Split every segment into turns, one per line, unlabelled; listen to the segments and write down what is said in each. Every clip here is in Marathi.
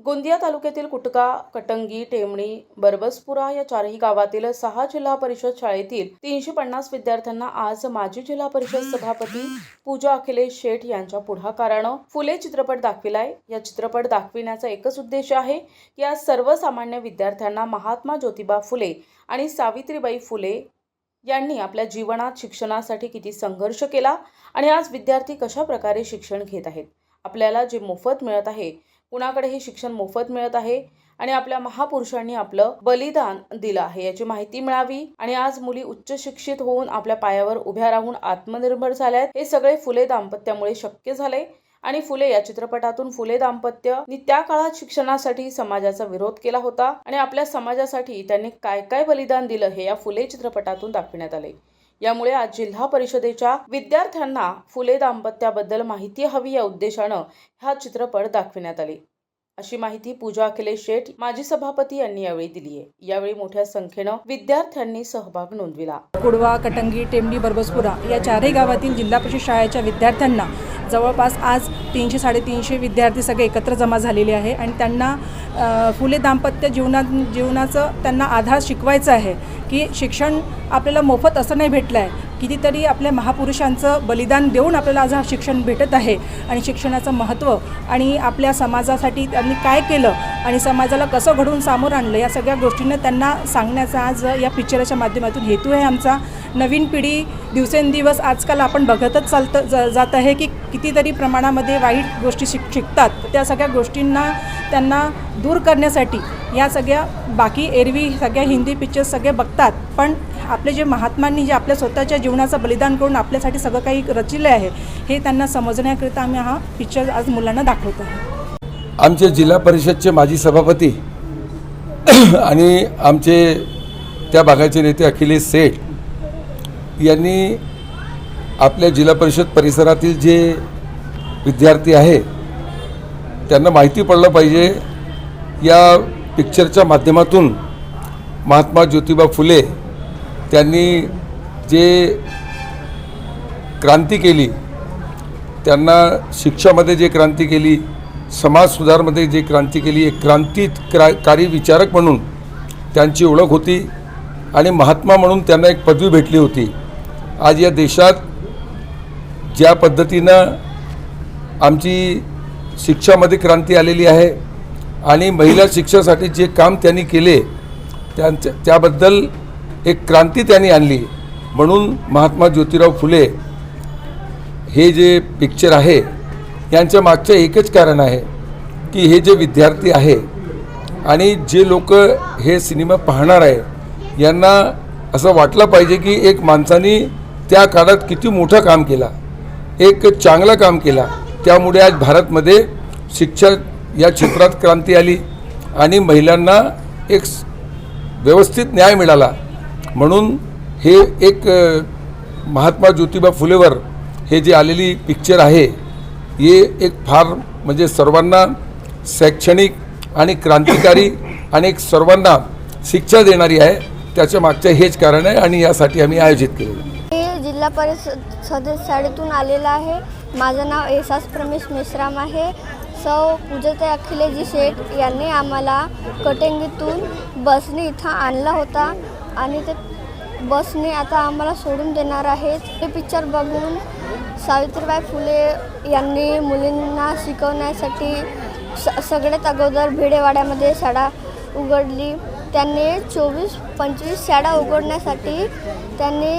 गोंदिया तालुक्यातील कुटका, कटंगी, टेमणी, बरबसपुरा या चारही गावातील 6 जिल्हा परिषद शाळेतील 350 विद्यार्थ्यांना आज माजी जिल्हा परिषद सभापती पूजा अखिलेश शेठ यांच्या पुढाकारानं फुले चित्रपट दाखविलाय। या चित्रपट दाखविण्याचा एकच उद्देश आहे की आज सर्वसामान्य विद्यार्थ्यांना महात्मा ज्योतिबा फुले आणि सावित्रीबाई फुले यांनी आपल्या जीवनात शिक्षणासाठी किती संघर्ष केला आणि आज विद्यार्थी कशा प्रकारे शिक्षण घेत आहेत। आपल्याला जे मोफत मिळत आहे, कुणाकडे हे शिक्षण मोफत मिळत आहे आणि आपल्या महापुरुषांनी आपलं बलिदान दिलं आहे याची माहिती मिळावी आणि आज मुली उच्च शिक्षित होऊन आपल्या पायावर उभ्या राहून आत्मनिर्भर झाल्यात। हे सगळे फुले दाम्पत्यामुळे शक्य झाले आणि फुले या चित्रपटातून फुले दाम्पत्य त्या काळात शिक्षणासाठी समाजाचा विरोध केला होता आणि आपल्या समाजासाठी त्यांनी काय काय बलिदान दिलं हे या फुले चित्रपटातून दाखवण्यात आले। यामुळे आज जिल्हा परिषदेच्या विद्यार्थ्यांना फुले दाम्पत्याबद्दल माहिती हवी या उद्देशानं हा चित्रपट दाखवण्यात आले, अशी माहिती पूजा अखिलेश शेठ माजी सभापती यांनी यावेळी दिली आहे। यावेळी मोठ्या संख्येनं विद्यार्थ्यांनी सहभाग नोंदविला।
कुडवा, कटंगी, टेमणी, बरबसपुरा या चारही गावातील जिल्हा परिषद शाळेच्या विद्यार्थ्यांना जवळपास आज 300-350 विद्यार्थी सगळे एकत्र जमा झालेले आहे आणि त्यांना फुले दाम्पत्य जीवनाचं त्यांना आधार शिकवायचा आहे की शिक्षण आपल्याला मोफत असं नाही भेटलं आहे, कितीतरी आपल्या महापुरुषांचं बलिदान देऊन आपल्याला आज हा शिक्षण भेटत आहे आणि शिक्षणाचं महत्त्व आणि आपल्या समाजासाठी त्यांनी काय केलं आणि समाजाला कसं घडवून सामोरं आणलं या सगळ्या गोष्टींना त्यांना सांगण्याचा आज या पिक्चरच्या माध्यमातून हेतू आहे आमचा। नवीन पिढी दिवसेंदिवस आजकाल आपण बघतच जात आहे की कितीतरी प्रमाणामध्ये वाईट गोष्टी शिकतात। त्या सगळ्या गोष्टींना त्यांना दूर करण्यासाठी या सगळ्या बाकी एरवी सगळ्या हिंदी पिक्चर्स सगळे बघतात, पण आपले जे महात्मांनी जे आपल्या स्वतःच्या जीवनाचं बलिदान करून आपल्यासाठी सगळं काही रचिले आहे हे त्यांना समजण्याकरिता आम्ही हा पिक्चर आज मुलांना दाखवत आहे।
आमचे जिल्हा परिषदचे माजी सभापती आणि आमचे त्या भागाचे नेते अखिलेश शेठ यांनी आपल्या जिल्हा परिषद परिसरातील जे विद्यार्थी आहे त्यांना माहिती पडलं पाहिजे या पिक्चरच्या माध्यमातून महात्मा ज्योतिबा फुले त्यांनी जे क्रांती केली, त्यांना शिक्षामध्ये जे क्रांती केली, समाज सुधारमध्ये जे क्रांती केली, एक क्रांतिकारी विचारक म्हणून त्यांची ओळख होती आणि महात्मा म्हणून त्यांना एक पदवी भेटली होती। आज या देशात ज्या पद्धतीनं आमची शिक्षामध्ये क्रांती आलेली आहे आणि महिला शिक्षणासाठी जे काम त्यांनी केले त्याबद्दल एक क्रांती त्यांनी आणली, म्हणून महात्मा ज्योतिराव फुले हे जे पिक्चर आहे यांच्या मागचं एकच कारण आहे की हे जे विद्यार्थी आहे आणि जे लोक हे सिनेमा पाहणार आहे यांना असं वाटलं पाहिजे की एक माणसाने त्या काळात किती मोठं काम केला, एक चांगलं काम केला, त्यामुळे आज भारतमध्ये शिक्षा या क्षेत्रात क्रांती आली आणि महिलांना एक व्यवस्थित न्याय मिळाला। म्हणून हे एक महात्मा ज्योतिबा फुलेवर हे जे आलेली पिक्चर आहे हे एक फार म्हणजे सर्वांना शैक्षणिक आणि क्रांतिकारी आणि एक सर्वांना शिक्षा देणारी आहे, त्याच्या मागचं हेच कारण आहे आणि यासाठी आम्ही आयोजित केलेलं आहे।
मी जिल्हा परिषद शाळेतून आलेला आहे। माझं नाव एहसास प्रमेश मेश्राम आहे। सौ पूजाताई अखिलेश शेठ यांनी आम्हाला कटंगीतून बसने इथं आणला होता आणि ते बसने आता आम्हाला सोडून देणार आहेत। हे पिक्चर बघून सावित्रीबाई फुले यांनी मुलींना शिकवण्यासाठी सगळ्यात अगोदर भिडेवाड्यामध्ये शाळा उघडली। त्यांनी 24-25 शाळा उघडण्यासाठी त्यांनी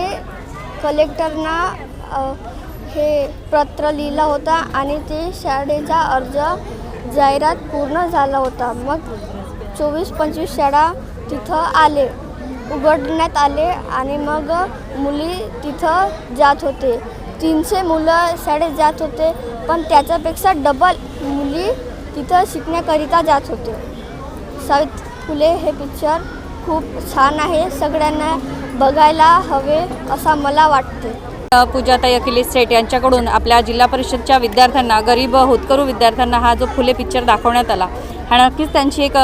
कलेक्टरना हे पत्र लिहिला होता आणि ते शाळेचा अर्ज जाहिरात पूर्ण झाला होता। मग 24-25 शाळा तिथं उघडण्यात आले आणि मग मुली तिथं जात होते। 300 मुलं शाळेत जात होते, पण त्याच्यापेक्षा डबल मुली तिथं शिकण्याकरिता जात होते। सावित्री फुले हे पिक्चर खूप छान आहे, सगळ्यांना बघायला हवे असं मला वाटते।
पूजाताई अखिलेश शेठ यांच्याकडून आपल्या जिल्हा परिषदच्या विद्यार्थ्यांना, गरीब होतकरू विद्यार्थ्यांना हा जो फुले पिक्चर दाखवण्यात आला हा नक्कीच त्यांची एक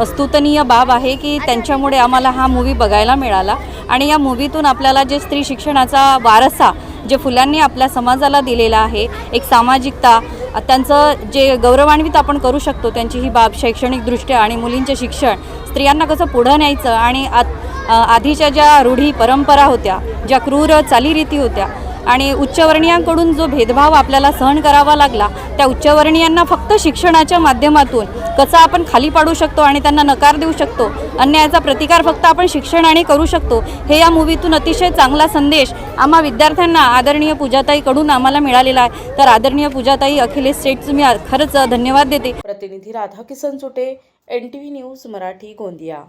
स्तुतनीय बाब आहे की त्यांच्यामुळे आम्हाला हा मूवी बघायला मिळाला आणि या मूवीतून आपल्याला जे स्त्री शिक्षणाचा वारसा जे फुलांनी आपल्या समाजाला दिलेलं आहे, एक सामाजिकता, त्यांचं जे गौरवान्वित आपण करू शकतो त्यांची ही बाब शैक्षणिकदृष्ट्या आणि मुलींचे शिक्षण, स्त्रियांना कसं पुढं न्यायचं आणि आधीच्या ज्या रूढी परंपरा होत्या, ज्या क्रूर चालीरीती होत्या आणि उच्चवर्णीयांकडून जो भेदभाव आपल्याला सहन करावा लागला, त्या उच्चवर्णीयांना फक्त शिक्षणाच्या माध्यमातून कसं आपण खाली पाडू शकतो आणि त्यांना नकार देऊ शकतो, अन्यायाचा प्रतिकार फक्त आपण शिक्षणाने करू शकतो, हे या मूवीतून अतिशय चांगला संदेश आम्हा विद्यार्थ्यांना आदरणीय पूजाताईकडून आम्हाला मिळालेला आहे. तर आदरणीय पूजाताई, अखिलेश सेठचं मी खरंच धन्यवाद देते.
प्रतिनिधी राधाकिसन सुटे, NTV न्यूज मराठी, गोंदिया.